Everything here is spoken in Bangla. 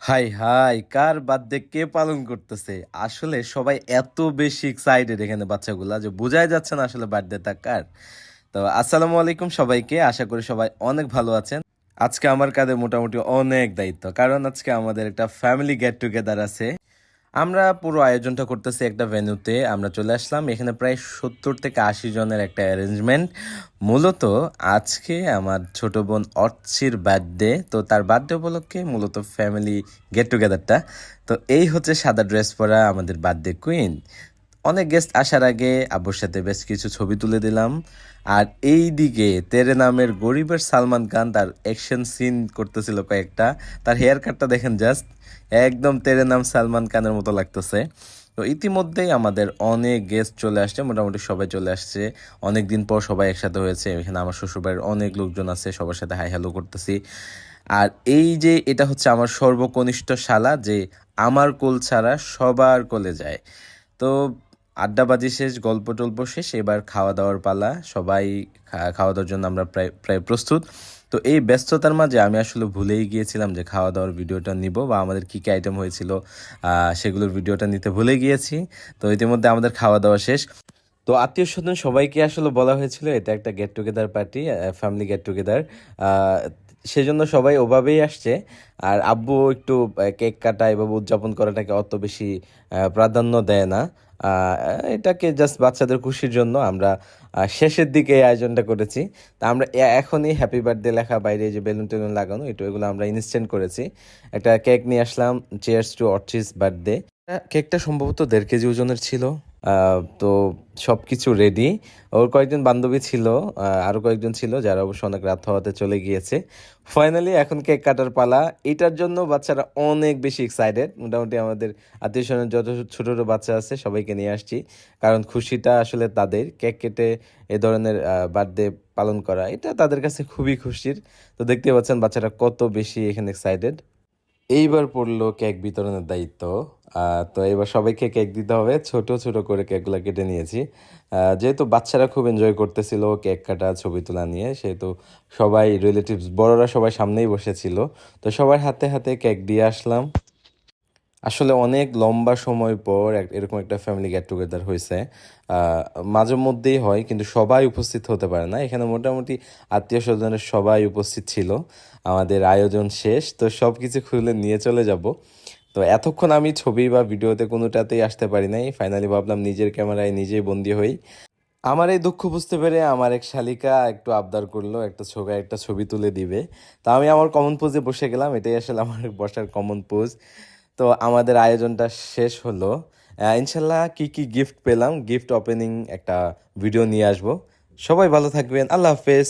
হাই হাই কার বার্থডে কে পালন করতেছে? আসলে সবাই এত বেশি এক্সাইটেড এখানে বাচ্চাগুলা যে বোঝাই যাচ্ছে না আসলে বার্থডেটা কার। তো আসসালামু আলাইকুম সবাইকে, আশা করি সবাই অনেক ভালো আছেন। আজকে আমার কাঁধে মোটামুটি অনেক দায়িত্ব, কারণ আজকে আমাদের একটা ফ্যামিলি গেট টুগেদার আছে। আমরা পুরো আয়োজনটা করতেছি একটা ভেন্যুতে। আমরা চলে আসলাম এখানে, প্রায় 70 থেকে 80 জনের একটা অ্যারেঞ্জমেন্ট। মূলত আজকে আমার ছোট বোন অর্চির বার্থডে, তো তার বার্থডে উপলক্ষে মূলত ফ্যামিলি গেট টুগেদারটা। তো এই হচ্ছে সাদা ড্রেস পরা আমাদের বার্থডে কুইন। অনেক গেস্ট আসার আগে আব্বুর সাথে বেশ কিছু ছবি তুলে দিলাম। আর এই দিকে তেরে নামের গরিবের সালমান খান তার অ্যাকশন সিন করতেছিল কয়েকটা। তার হেয়ার কাটটা দেখেন জাস্ট, একদম তেরে নাম সালমান খানের মতো লাগতেছে। তো ইতিমধ্যেই আমাদের অনেক গেস্ট চলে আসছে, মোটামুটি সবাই চলে আসছে। অনেক দিন পর সবাই একসাথে হয়েছে। এখানে আমার শ্বশুরবাড়ির অনেক লোকজন আছে, সবার সাথে হাই হ্যালো করতেছি। আর এই যে এটা হচ্ছে আমার সর্বকনিষ্ঠ শালা, যে আমার কোল ছাড়া সবার কোলে যায়। তো আড্ডাবাজি শেষ, গল্প টল্প শেষ, এবার খাওয়া দাওয়ার পালা। সবাই খাওয়া দাওয়ার জন্য আমরা প্রায় প্রায় প্রস্তুত। তো এই ব্যস্ততার মাঝে আমি আসলে ভুলেই গিয়েছিলাম যে খাওয়া দাওয়ার ভিডিওটা নিব, বা আমাদের কী কী আইটেম হয়েছিল সেগুলোর ভিডিওটা নিতে ভুলে গিয়েছি। তো ইতিমধ্যে আমাদের খাওয়া দাওয়া শেষ। তো আত্মীয় স্বজন সবাইকে আসলে বলা হয়েছিল এটা একটা get together party, family get together. সেজন্য সবাই ওভাবেই আসছে। আর আব্বু একটু কেক কাটা এভাবে উদযাপন করাটাকে অত বেশি প্রাধান্য দেয় না। আহ, এটাকে জাস্ট বাচ্চাদের খুশির জন্য আমরা শেষের দিকে এই আয়োজনটা করেছি। তা আমরা এখনই হ্যাপি বার্থডে লেখা, বাইরে যে বেলুন টেলুন লাগানো, এগুলো আমরা ইনস্ট্যান্ট করেছি। একটা কেক নিয়ে আসলাম, চিয়ার্স টু অর্চিস বার্থডে। কেকটা সম্ভবত 1.5 কেজি ওজনের ছিল। তো সব কিছু রেডি। ওর কয়েকজন বান্ধবী ছিল, আরও কয়েকজন ছিল যারা অবশ্য অনেক রাত হওয়াতে চলে গিয়েছে। ফাইনালি এখন কেক কাটার পালা। এটার জন্য বাচ্চারা অনেক বেশি এক্সাইটেড। মোটামুটি আমাদের আত্মীয় স্বজনের যত ছোট ছোট বাচ্চা আছে সবাইকে নিয়ে আসছি, কারণ খুশিটা আসলে তাদের। কেক কেটে এ ধরনের বার্থডে পালন করা এটা তাদের কাছে খুবই খুশির। তো দেখতে পাচ্ছেন বাচ্চারা কত বেশি এখানে এক্সাইটেড। এইবার পড়লো কেক বিতরণের দায়িত্ব। তো এবার সবাইকে কেক দিতে হবে। ছোট ছোট করে কেকগুলো কেটে নিয়েছি। যেহেতু বাচ্চারা খুব এনজয় করতেছিল কেক কাটা ছবি তোলা নিয়ে, সেহেতু সবাই রিলেটিভস বড়রা সবাই সামনেই বসেছিল। তো সবার হাতে হাতে কেক দিয়ে আসলাম। আসলে অনেক লম্বা সময় পর এরকম একটা ফ্যামিলি গেট টুগেদার হয়েছে। আহ, মাঝে মধ্যেই হয়, কিন্তু সবাই উপস্থিত হতে পারে না। এখানে মোটামুটি আত্মীয় স্বজনের সবাই উপস্থিত ছিল। আমাদের আয়োজন শেষ, তো সব কিছু খুলে নিয়ে চলে যাব। তো এতক্ষণ আমি ছবি বা ভিডিওতে কোনোটাতেই আসতে পারি নাই। ফাইনালি ভাবলাম নিজের ক্যামেরায় নিজেই বন্দি হই। আমার এই দুঃখ বুঝতে পেরে আমার এক শালিকা একটু আবদার করলো একটা ছবি তুলে দিবে। তো আমি আমার কমন পোজে বসে গেলাম, এটাই আসলে আমার বসার কমন পোজ। তো আমাদের আয়োজনটা শেষ হলো। ইনশাল্লাহ কি কি গিফট পেলাম, গিফট ওপেনিং একটা ভিডিও নিয়ে আসবো। সবাই ভালো থাকবেন, আল্লাহ হাফেজ।